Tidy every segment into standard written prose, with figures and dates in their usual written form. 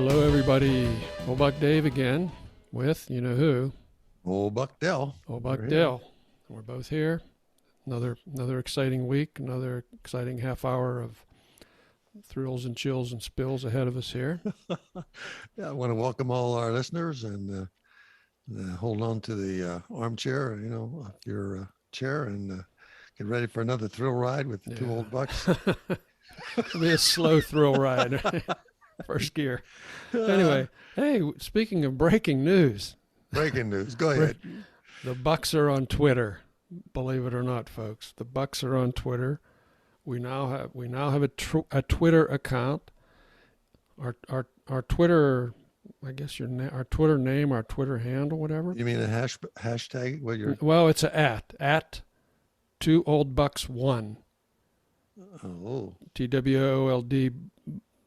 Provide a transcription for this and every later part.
Hello, everybody. Old Buck Dave again with, you know who? Old Buck Dell. Old Buck Dell. We're both here. Another exciting week, another exciting half hour of thrills and chills and spills ahead of us here. Yeah, I want to welcome all our listeners and hold on to the armchair, your chair, and get ready for another thrill ride with the two old bucks. It'll be a slow thrill ride. First gear. Anyway, hey, speaking of breaking news. Breaking news. Go ahead. The Bucks are on Twitter. Believe it or not, folks, the Bucks are on Twitter. We now have a Twitter account. Our Twitter, I guess our Twitter name, our Twitter handle, whatever. You mean a hashtag? Well, it's a at 2oldbucks1. Oh.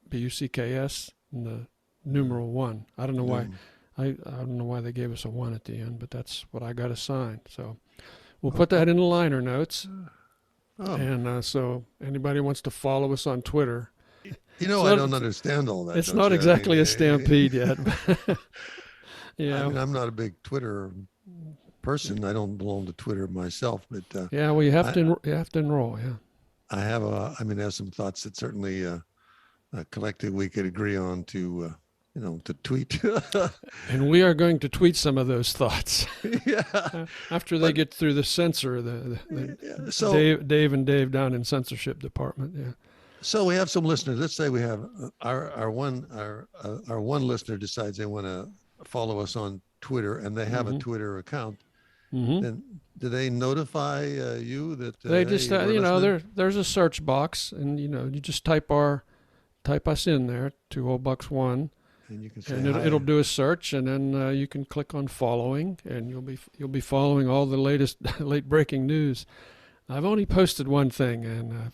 TWOOLDBUCKS and the numeral 1. I don't know why. I don't know why they gave us a 1 at the end, but that's what I got assigned. So we'll put that in the liner notes. Oh. And so anybody wants to follow us on Twitter. I don't understand all that. It's not exactly a stampede yet. Yeah. I mean, I'm not a big Twitter person. I don't belong to Twitter myself, but yeah, well, you have to enroll. Yeah. I have there's some thoughts that certainly collectively we could agree on to tweet. And we are going to tweet some of those thoughts. Yeah. After they get through the censor, so Dave and Dave down in censorship department. Yeah. So we have some listeners. Let's say we have our one listener decides they want to follow us on Twitter and they have a Twitter account. Mm-hmm. Then do they notify you that they just there's a search box and you just type us in there, 2oldbucks1, and you can say it'll do a search, and then you can click on following, and you'll be following all the late breaking news. I've only posted one thing, and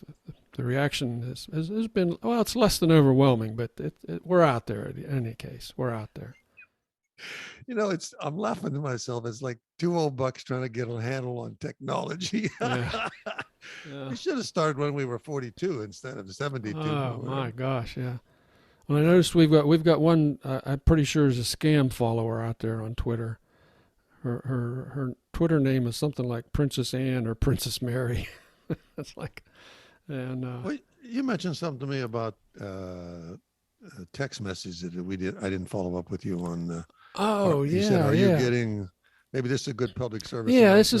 the reaction has been, well, it's less than overwhelming, but we're out there in any case. We're out there. I'm laughing to myself. It's like two old bucks trying to get a handle on technology. Yeah. Yeah. We should have started when we were 42 instead of 72. Oh my gosh, yeah. Well, I noticed we've got one. I'm pretty sure is a scam follower out there on Twitter. Her Twitter name is something like Princess Anne or Princess Mary. It's like, and well, you mentioned something to me about a text message that I didn't follow up with you on. You said, are you getting? Maybe this is a good public service. Yeah, this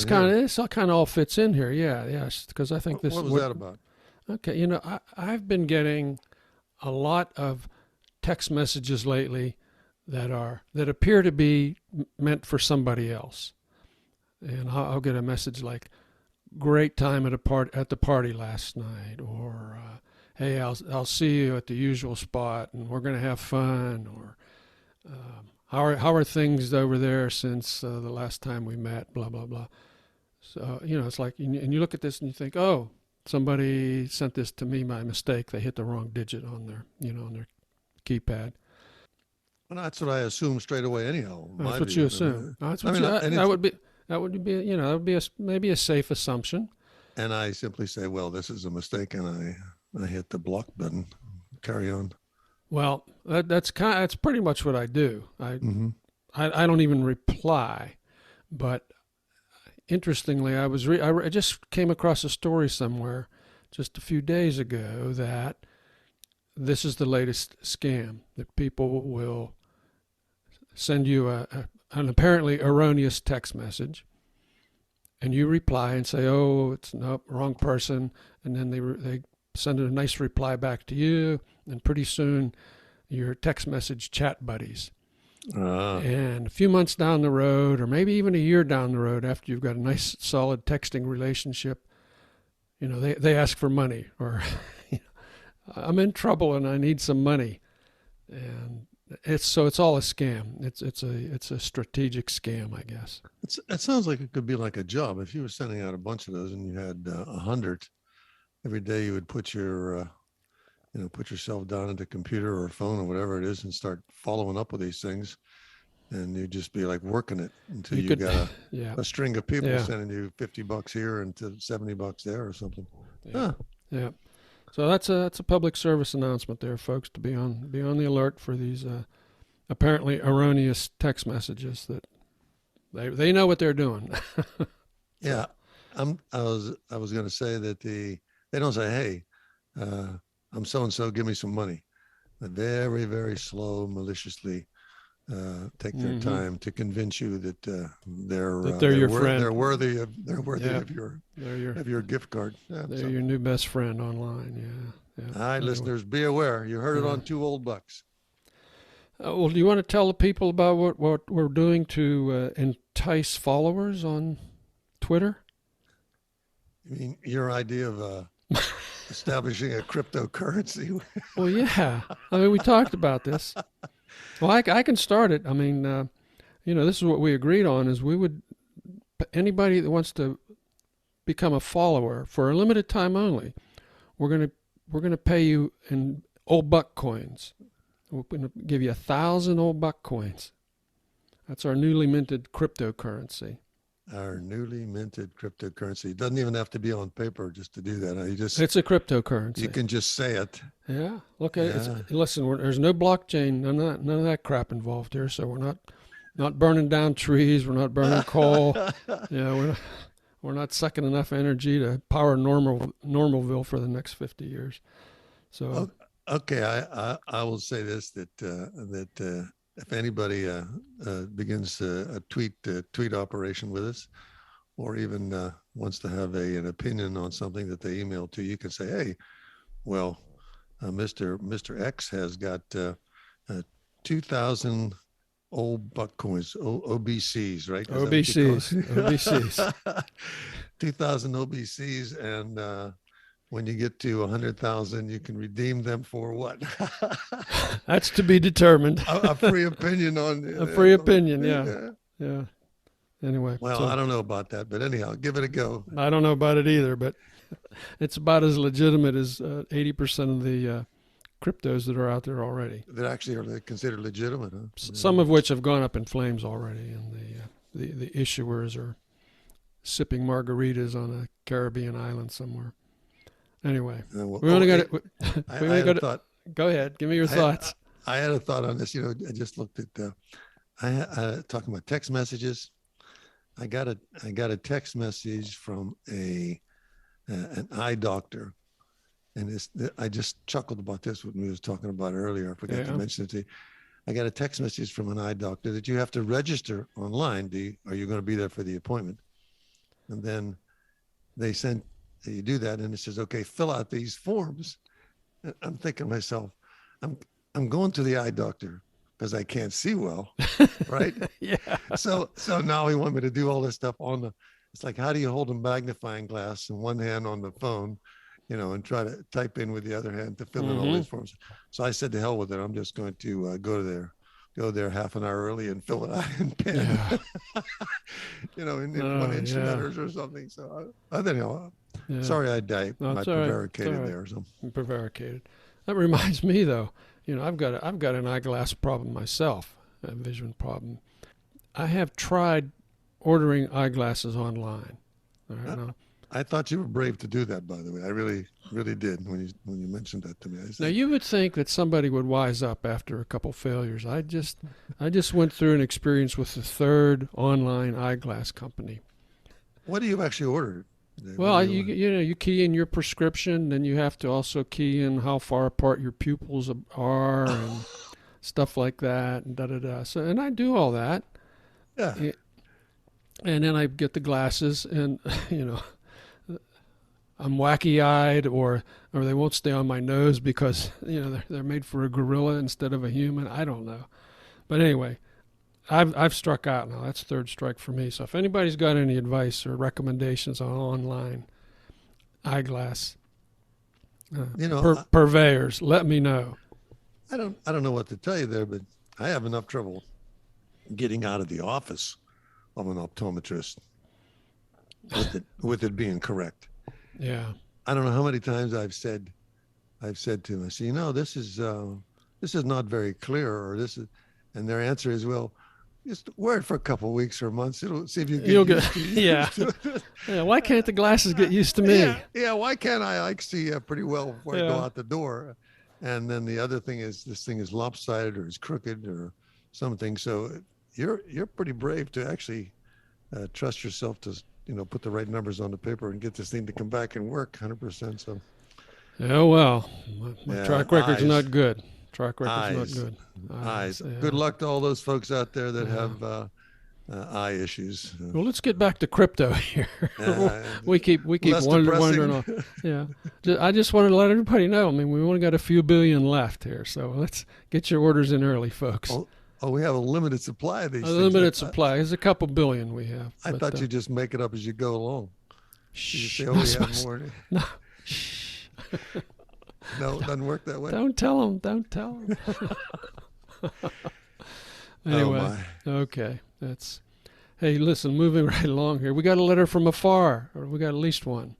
all fits in here. Yeah, because I think this. What was that about? Okay, I've been getting a lot of text messages lately that appear to be meant for somebody else, and I'll get a message like, "Great time at the party last night," or "Hey, I'll see you at the usual spot, and we're gonna have fun," or How are things over there since the last time we met? Blah blah blah. So it's like, and you look at this and you think, oh, somebody sent this to me by mistake. They hit the wrong digit on their on their keypad. Well, that's what I assume straight away. Anyhow, that's what you assume. That would be maybe a safe assumption. And I simply say, well, this is a mistake, and I hit the block button. Carry on. Well, that's pretty much what I do. I don't even reply, but interestingly, I just came across a story somewhere just a few days ago that this is the latest scam, that people will send you an apparently erroneous text message, and you reply and say, "Oh, it's nope, wrong person," and then they send a nice reply back to you, and pretty soon your text message chat buddies. And a few months down the road, or maybe even a year down the road, after you've got a nice solid texting relationship, they ask for money, or I'm in trouble and I need some money. And it's all a scam. It's a strategic scam, I guess. It sounds like it could be like a job. If you were sending out a bunch of those and you had 100, every day you would put yourself down at the computer or phone or whatever it is and start following up with these things, and you'd just be like working it until you got a string of people sending you $50 here and to $70 there or something. Yeah. So that's a public service announcement there, folks, to be on the alert for these apparently erroneous text messages that they know what they're doing. Yeah, I was going to say that they don't say, "Hey, I'm so and so, give me some money." They very, very slow, maliciously take their time to convince you that they're your friend. They're worthy of your gift card. Yeah, they're your new best friend online. Yeah. All right, listeners, be aware. You heard it on Two Old Bucks. Well, do you want to tell the people about what we're doing to entice followers on Twitter? You mean your idea of establishing a cryptocurrency? Well, yeah. I mean, we talked about this. Well, I can start it. I mean, this is what we agreed on: is we would anybody that wants to become a follower for a limited time only, we're gonna pay you in old buck coins. We're going to give you 1,000 old buck coins. That's our newly minted cryptocurrency. Our newly minted cryptocurrency. It doesn't even have to be on paper just to do that. It's a cryptocurrency. You can just say it. Yeah. Look at it. Listen, there's no blockchain, none of that crap involved here. So we're not burning down trees. We're not burning coal. We're not sucking enough energy to power Normalville for the next 50 years. So. Okay, I will say this that if anybody begins a tweet operation with us, or even wants to have an opinion on something that they email to, you can say, "Hey, well, Mr. X has got 2,000 old buck coins, OBCs, right? OBCs. 2,000 OBCs, and when you get to 100,000, you can redeem them for what?" That's to be determined. A free opinion on a free opinion. Yeah. Anyway. Well, I don't know about that, but anyhow, give it a go. I don't know about it either, but it's about as legitimate as 80% of the cryptos that are out there already. That actually are considered legitimate, huh? Some of which have gone up in flames already, and the issuers are sipping margaritas on a Caribbean island somewhere. Anyway, we only got it. Go ahead. Give me your thoughts. I had a thought on this. I just looked at. Talking about text messages. I got a text message from an eye doctor, and I just chuckled about this when we was talking about earlier. I forgot to mention it to you. I got a text message from an eye doctor that you have to register online. Are you going to be there for the appointment? And then they sent. You do that, and it says, "Okay, fill out these forms." And I'm thinking to myself, I'm going to the eye doctor because I can't see well, right? Yeah. So now he want me to do all this stuff it's like, how do you hold a magnifying glass in one hand on the phone, and try to type in with the other hand to fill in all these forms? So I said, to hell with it. I'm just going to go there half an hour early and fill it out in pen, in 1-inch letters or something. So sorry I prevaricated there. So prevaricated. That reminds me, though. I've got an eyeglass problem myself, a vision problem. I have tried ordering eyeglasses online. All right, I thought you were brave to do that, by the way. I really, really did when you mentioned that to me. Now, you would think that somebody would wise up after a couple failures. I just went through an experience with the third online eyeglass company. What do you actually order? Well, you key in your prescription, then you have to also key in how far apart your pupils are and stuff like that, and da-da-da. So, and I do all that. Yeah. And then I get the glasses, and, I'm wacky-eyed, or they won't stay on my nose because, they're made for a gorilla instead of a human. I don't know. But anyway, I've struck out now. That's third strike for me. So if anybody's got any advice or recommendations on online eyeglass purveyors, let me know. I don't know what to tell you there, but I have enough trouble getting out of the office of an optometrist with it being correct. Yeah. I don't know how many times I've said to them, I say, this is not very clear, or this is, and their answer is, well, just wear it for a couple of weeks or months. It'll see if you You'll get get, used yeah. to it. Yeah. Why can't the glasses get used to me? Yeah. Why can't I like see pretty well before I go Yeah. out the door? And then the other thing is this thing is lopsided or it's crooked or something. So you're pretty brave to actually trust yourself to put the right numbers on the paper and get this thing to come back and work 100%. So Oh, well, my yeah, track record's eyes, not good. Track record's not eyes, good. eyes. Yeah. Good luck to all those folks out there that Yeah. have eye issues. Well, let's get back to crypto here. we keep less wondering on. Yeah, I just wanted to let everybody know. I mean, we only got a few billion left here, so let's get your orders in early, folks. Oh, we have a limited supply of these. A limited supply. There's a couple billion we have. I thought you just make it up as you go along. Shh. You say, we have more. No. Shh. No, it doesn't work that way. Don't tell them. Don't tell them. Anyway, okay. Hey, listen, moving right along here. We got a letter from afar, or we got at least one.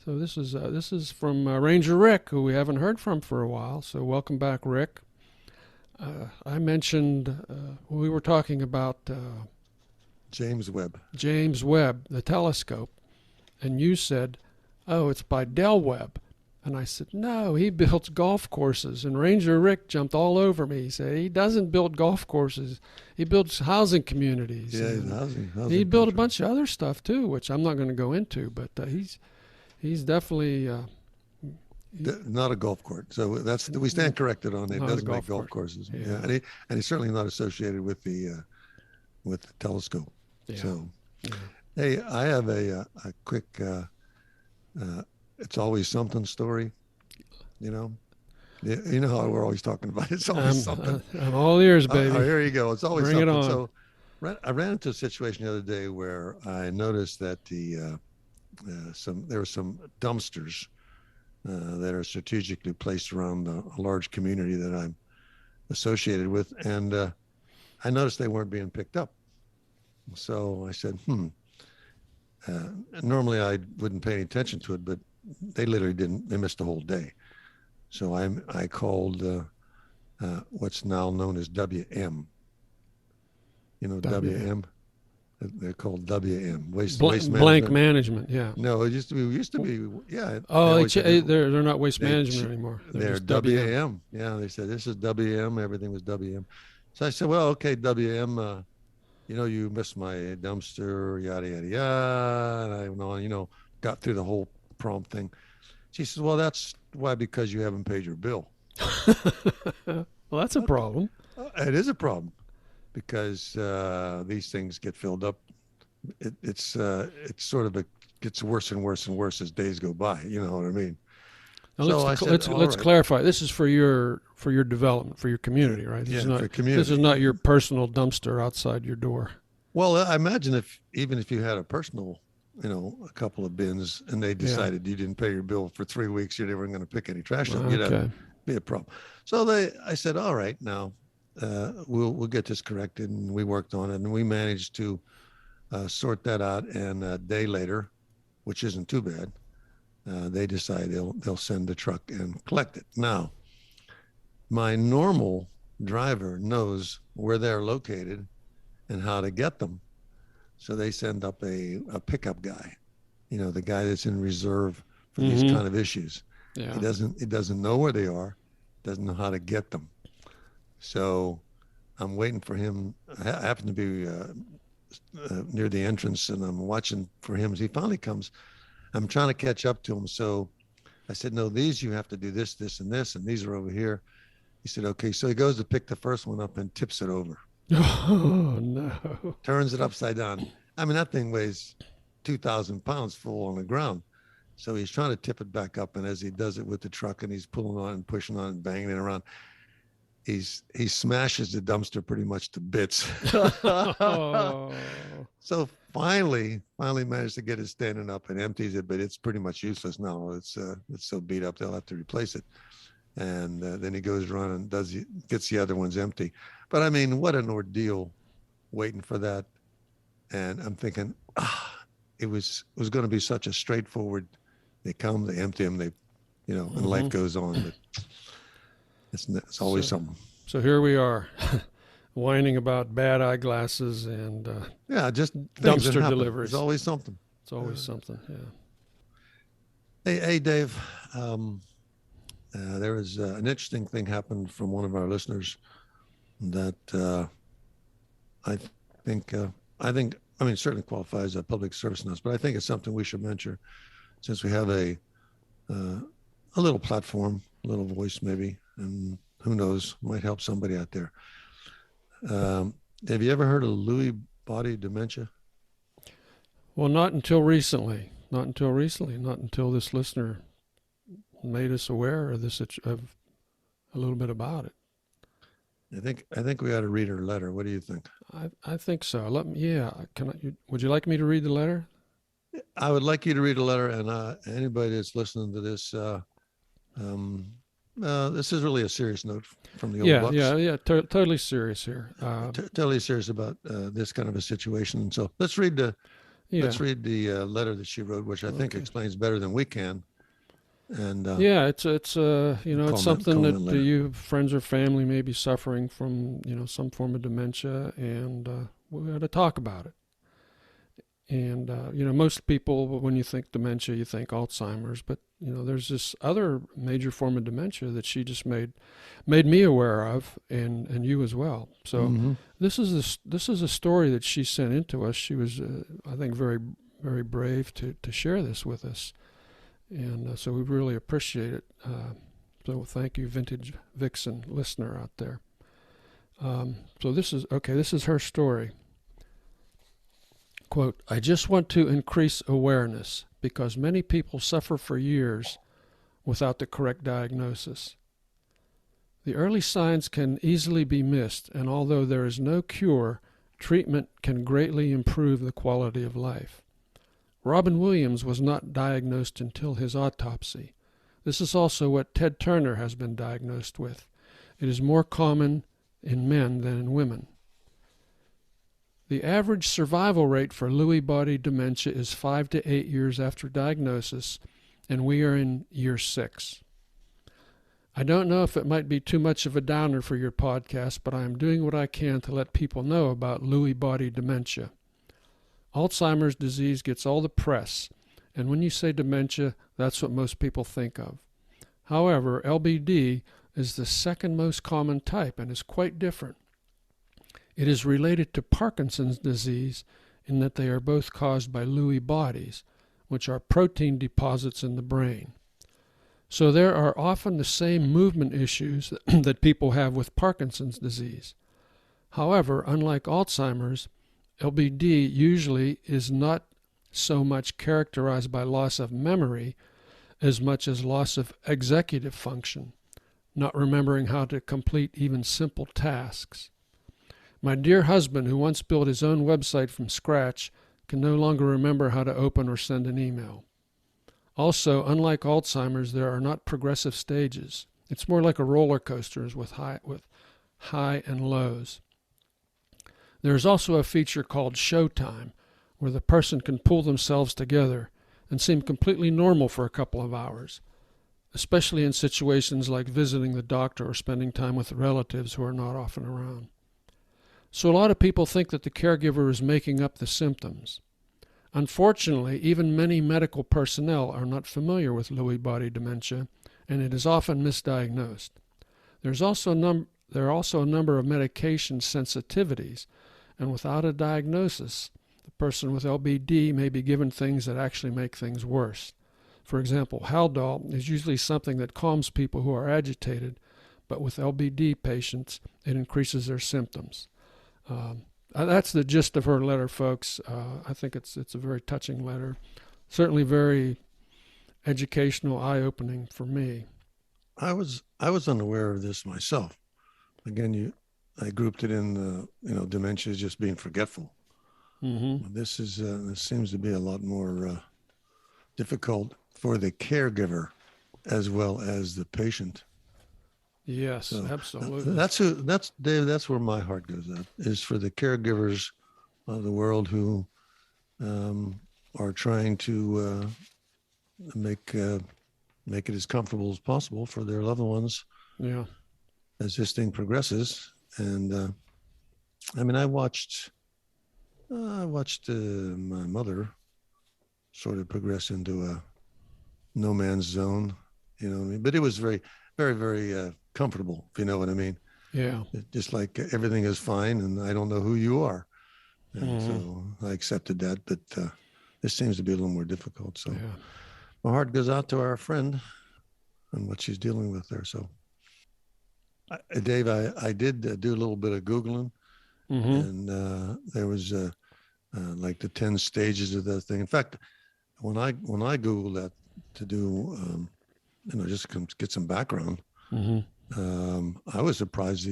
So this is from Ranger Rick, who we haven't heard from for a while. So welcome back, Rick. I mentioned we were talking about James Webb, the telescope, and you said, "Oh, it's by Del Webb." And I said, no, he builds golf courses. And Ranger Rick jumped all over me. He said, he doesn't build golf courses. He builds housing communities. Yeah, housing he built a bunch of other stuff, too, which I'm not going to go into. But he's definitely... not a golf court. So we stand corrected on it. It doesn't make golf courses. Yeah. And he's certainly not associated with the telescope. Yeah. So, hey, I have a quick... it's always something story, you know how we're always talking about it. It's always something. I'm all ears, baby. Here you go. It's always Bring something. It on. So I ran into a situation the other day where I noticed that there were some dumpsters that are strategically placed around a large community that I'm associated with, and I noticed they weren't being picked up. So I said, normally I wouldn't pay any attention to it, but they literally didn't. They missed the whole day. So I called what's now known as WM. WM. They're called WM. Waste management. Blank management. Yeah. No, it used to be. Yeah. Oh, they're not waste management anymore. They're WM. Yeah, they said this is WM. Everything was WM. So I said, well, okay, WM. You missed my dumpster, yada yada yada. And I got through the whole prompt thing. She says, well, that's why, because you haven't paid your bill. Well, that's a problem. It is a problem because these things get filled up. It's sort of gets worse and worse and worse as days go by. You know what I mean? Now let's clarify. This is for your development, for your community, right? This is not, for community. This is not your personal dumpster outside your door. Well, I imagine even if you had a personal, a couple of bins, and they decided you didn't pay your bill for 3 weeks, you're never going to pick any trash up. You'd have be a problem. So I said, all right, now we'll get this corrected, and we worked on it, and we managed to sort that out. And a day later, which isn't too bad, they decide they'll send the truck and collect it. Now, my normal driver knows where they're located and how to get them. So they send up a pickup guy, the guy that's in reserve for these kind of issues. Yeah. He doesn't know where they are, doesn't know how to get them. So I'm waiting for him. I happen to be near the entrance, and I'm watching for him as he finally comes. I'm trying to catch up to him. So I said, no, these you have to do this, this, and this, and these are over here. He said, okay. So he goes to pick the first one up and tips it over. Oh, no. Turns it upside down. I mean, that thing weighs 2,000 pounds full on the ground. So he's trying to tip it back up. And as he does it with the truck and he's pulling on and pushing on and banging it around, he smashes the dumpster pretty much to bits. Oh. So finally managed to get it standing up and empties it, but it's pretty much useless now. It's so beat up, they'll have to replace it. And then he goes around and gets the other ones empty. But I mean, what an ordeal waiting for that. And I'm thinking, it was going to be such a straightforward. They come, they empty them, and life goes on. But it's always something. So here we are. whining about bad eyeglasses and just dumpster deliveries. There's always something. It's always something. Yeah. Hey, Dave. There was an interesting thing happened from one of our listeners that I think certainly qualifies as a public service announcement, but I think it's something we should mention since we have a little platform, a little voice maybe, and who knows, might help somebody out there. Have you ever heard of Lewy body dementia? Well, not until recently. Not until this listener made us aware of of a little bit about it. I think we ought to read her letter. What do you think? I think so. Would you like me to read the letter? I would like you to read a letter, and anybody that's listening to this, this is really a serious note from the old Bucks. Totally serious here. Totally serious about this kind of a situation. So let's read the letter that she wrote, which I think explains better than we can. And it's something that you friends or family may be suffering from, some form of dementia, and we got to talk about it. And most people, when you think dementia, you think Alzheimer's, but there's this other major form of dementia that she just made me aware of, and you as well. So this is a story that she sent in to us. She was, I think, very, very brave to share this with us. And so we really appreciate it. So thank you, Vintage Vixen listener out there. So this is her story. Quote, I just want to increase awareness because many people suffer for years without the correct diagnosis. The early signs can easily be missed, and although there is no cure, treatment can greatly improve the quality of life. Robin Williams was not diagnosed until his autopsy. This is also what Ted Turner has been diagnosed with. It is more common in men than in women. The average survival rate for Lewy body dementia is 5 to 8 years after diagnosis, and we are in year 6. I don't know if it might be too much of a downer for your podcast, but I am doing what I can to let people know about Lewy body dementia. Alzheimer's disease gets all the press, and when you say dementia, that's what most people think of. However, LBD is the second most common type and is quite different. It is related to Parkinson's disease in that they are both caused by Lewy bodies, which are protein deposits in the brain. So there are often the same movement issues that people have with Parkinson's disease. However, unlike Alzheimer's, LBD usually is not so much characterized by loss of memory as much as loss of executive function, not remembering how to complete even simple tasks. My dear husband, who once built his own website from scratch, can no longer remember how to open or send an email. Also, unlike Alzheimer's, there are not progressive stages. It's more like a roller coaster with high and lows. There is also a feature called showtime, where the person can pull themselves together and seem completely normal for a couple of hours, especially in situations like visiting the doctor or spending time with relatives who are not often around. So a lot of people think that the caregiver is making up the symptoms. Unfortunately, even many medical personnel are not familiar with Lewy body dementia, and it is often misdiagnosed. There are also a number of medication sensitivities, and without a diagnosis, the person with LBD may be given things that actually make things worse. For example, Haldol is usually something that calms people who are agitated, but with LBD patients, it increases their symptoms. That's the gist of her letter, folks. I think it's a very touching letter, certainly very educational, eye-opening for me. I was unaware of this myself. Again, I grouped it in dementia as just being forgetful. Mm-hmm. This seems to be a lot more difficult for the caregiver as well as the patient. Yes, so absolutely. That's Dave. That's where my heart goes out, is for the caregivers of the world who are trying to make it as comfortable as possible for their loved ones. Yeah. As this thing progresses, and I mean, I watched my mother sort of progress into a no man's zone, you know what I mean? But it was very, very, very comfortable, if you know what I mean. Yeah. Just like everything is fine and I don't know who you are. And Mm-hmm. so I accepted that, but this seems to be a little more difficult. So Yeah. my heart goes out to our friend and what she's dealing with there. So, Dave, I did do a little bit of Googling, Mm-hmm. and there was like the 10 stages of that thing. In fact, when I Googled that to do, just to get some background, Mm-hmm. I was surprised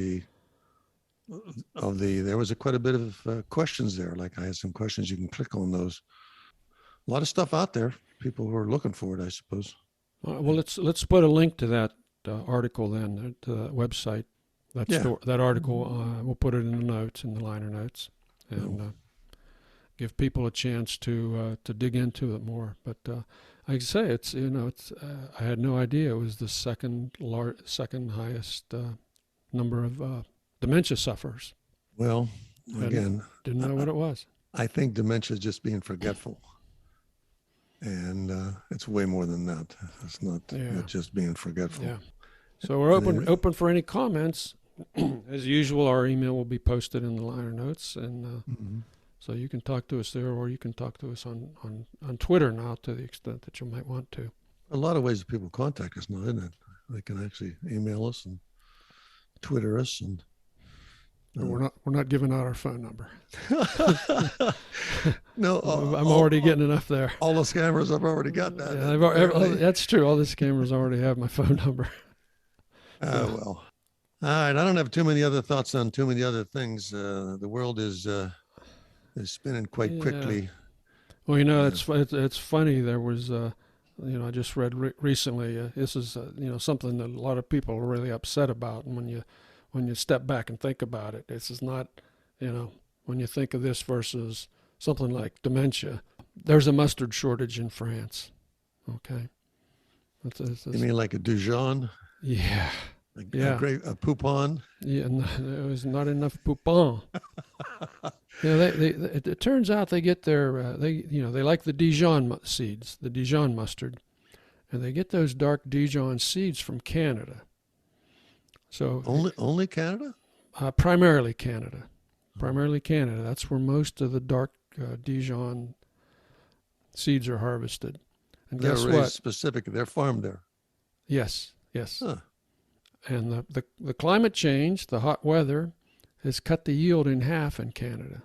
there was quite a bit of questions there. Like I had some questions, you can click on those. A lot of stuff out there. People who are looking for it, I suppose. Well, let's put a link to that article then, to the website. Yeah. That article. We'll put it in the notes, in the liner notes, and give people a chance to dig into it more. But like I say, it's I had no idea it was the second highest number of dementia sufferers. Well, again, Didn't know what it was. I think dementia is just being forgetful, and it's way more than that. It's not just being forgetful. Yeah. So we're open for any comments. As usual, our email will be posted in the liner notes, and so you can talk to us there, or you can talk to us on Twitter now, to the extent that you might want to. A lot of ways that people contact us now, isn't it? They can actually email us and Twitter us, and we're not giving out our phone number. No, I'm already getting enough there. All the scammers have already got that. Yeah, that's true. All the scammers already have my phone number. Well, all right. I don't have too many other thoughts on too many other things. The world is spinning quite quickly. Well, it's funny. There was, I just read recently. This is, something that a lot of people are really upset about. And when you step back and think about it, this is not, when you think of this versus something like dementia, there's a mustard shortage in France. Okay. You mean like a Dijon? Yeah. A poupon? Yeah, there was not enough poupon. It turns out they get their they like the Dijon seeds, the Dijon mustard, and they get those dark Dijon seeds from Canada. So only Canada? Primarily Canada. Primarily Canada. That's where most of the dark Dijon seeds are harvested. And they're guess raised what? Specifically, they're farmed there. Yes. Huh. And the climate change, the hot weather, has cut the yield in half in Canada.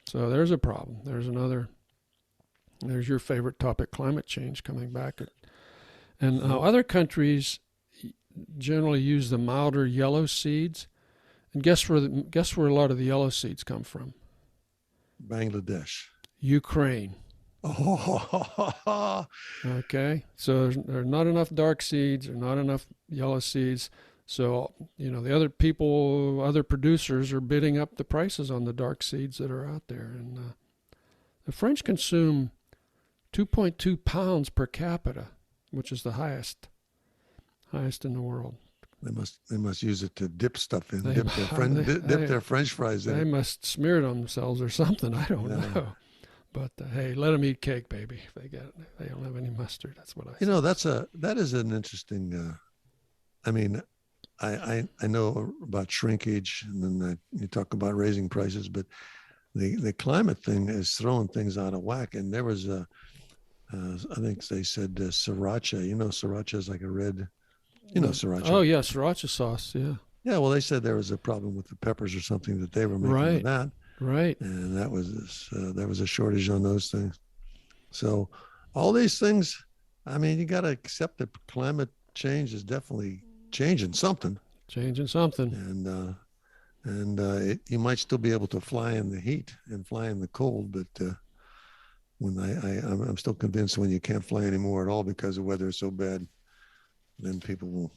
So there's a problem. There's your favorite topic, climate change, coming back. And other countries generally use the milder yellow seeds. And guess where a lot of the yellow seeds come from? Bangladesh. Ukraine. Oh. Okay. So there's not enough dark seeds, or not enough yellow seeds. So, the other producers are bidding up the prices on the dark seeds that are out there. And the French consume 2.2 pounds per capita, which is the highest in the world. They must use it to dip stuff in, dip their French fries in. They must smear it on themselves or something. I don't know. But hey, let them eat cake, baby. If they don't have any mustard, that's what I say. That is an interesting. I mean, I know about shrinkage, and then you talk about raising prices, but the climate thing is throwing things out of whack. And there was I think they said sriracha. Sriracha is like a red. Sriracha. Oh yeah, sriracha sauce. Yeah. Yeah. Well, they said there was a problem with the peppers or something that they were making with that. Right. And there was a shortage on those things. So all these things, I mean, you got to accept that climate change is definitely changing something. And you might still be able to fly in the heat and fly in the cold, but I'm still convinced when you can't fly anymore at all because the weather is so bad, then people will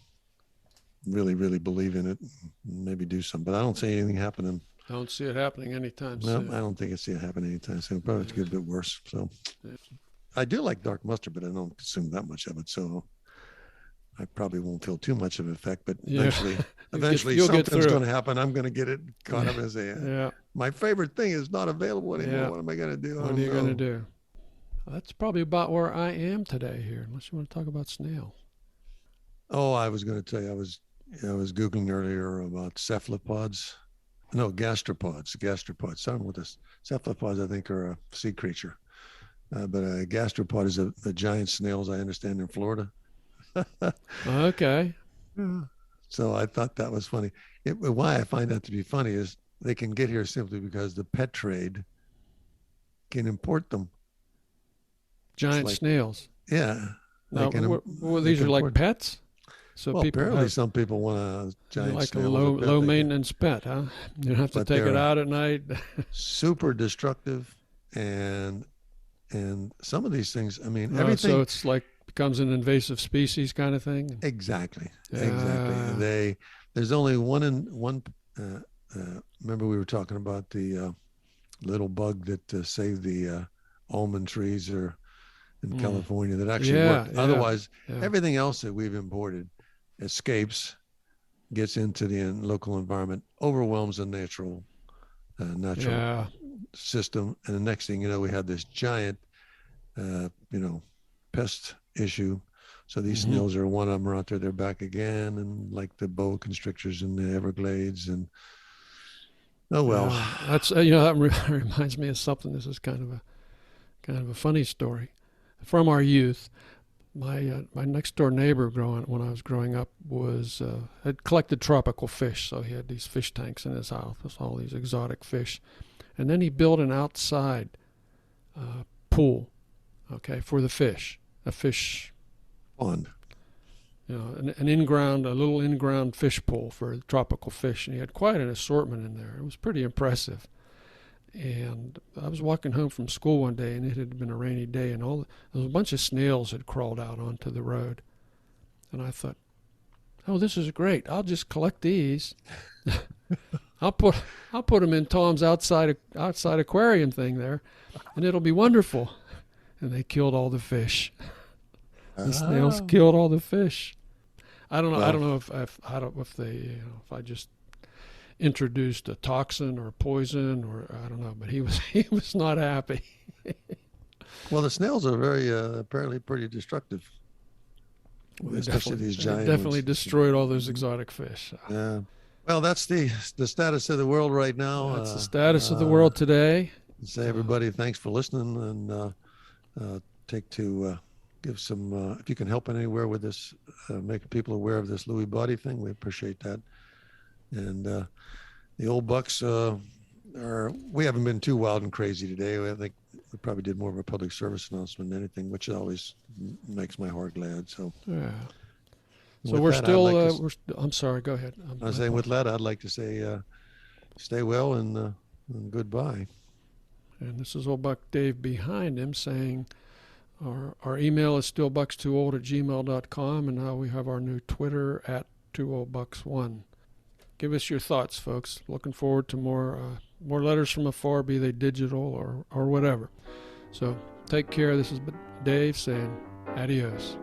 really, really believe in it and maybe do something. But I don't see anything happening. I don't see it happening anytime soon. No, I don't think I see it happening anytime soon. Probably it's going to get a bit worse. So I do like dark mustard, but I don't consume that much of it. So I probably won't feel too much of an effect, but Yeah. eventually you'll get something's through going it. to happen. I'm going to get it caught up as a, Yeah. my favorite thing is not available anymore. Yeah. What am I going to do? What Oh are you going to no. do? That's probably about where I am today here, unless you want to talk about snails. Oh, I was going to tell you, I was Googling earlier about cephalopods. No, gastropods. Gastropods. I don't know what this cephalopods, I think, are a sea creature. But a gastropod is a giant snails, I understand, in Florida. Okay. So I thought that was funny. Why I find that to be funny is they can get here simply because the pet trade can import them. Giant Like, snails. yeah, Now, they these can are like import. pets? So Well, people apparently have some people want a giant like a snail as a pet. low maintenance pet, huh? You don't have to But take it they're out at night. super destructive, and some of these things. I mean, So everything. it's like becomes an invasive species kind of thing. Exactly, exactly. Yeah. There's only one in one. Remember we were talking about the little bug that saved the almond trees or in California that actually Yeah, worked. yeah, Otherwise, yeah. everything else that we've imported escapes, gets into the local environment, overwhelms the natural Yeah. system, and the next thing you know, we have this giant, pest issue. So these snails are one of them are out there. They're back again, and like the boa constrictors in the Everglades, and oh well. Yeah. That's that reminds me of something. This is kind of a funny story from our youth. My next door neighbor when I was growing up had collected tropical fish, so he had these fish tanks in his house with all these exotic fish, and then he built an outside pool, okay, for the fish, a fish Pond. a little in-ground fish pool for tropical fish, and he had quite an assortment in there. It was pretty impressive. And I was walking home from school one day, and it had been a rainy day, and there was a bunch of snails had crawled out onto the road. And I thought, oh, this is great. I'll just collect these. I'll put them in Tom's outside aquarium thing there, and it'll be wonderful. And they killed all the fish. The snails killed all the fish. I don't know. Well, I don't know if I just introduced a toxin or poison or I don't know, but he was not happy. well, the snails are very apparently pretty destructive, especially these giant They definitely ones. destroyed all those exotic fish. So. Yeah. Well, that's the status of the world right now. That's the status of the world today. Say everybody, thanks for listening, and give some if you can help in anywhere with this, making people aware of this Lewy body thing. We appreciate that. And the old bucks we haven't been too wild and crazy today. I think we probably did more of a public service announcement than anything, which always makes my heart glad. So yeah. So we're still. I'm sorry. Go ahead. I was saying with that, I'd like to say, stay well and goodbye. And this is old Buck Dave behind him saying, our email is still buckstwooled@gmail.com, and now we have our new Twitter at 20bucks1. Give us your thoughts, folks. Looking forward to more letters from afar, be they digital or whatever. So take care. This is Dave saying adios.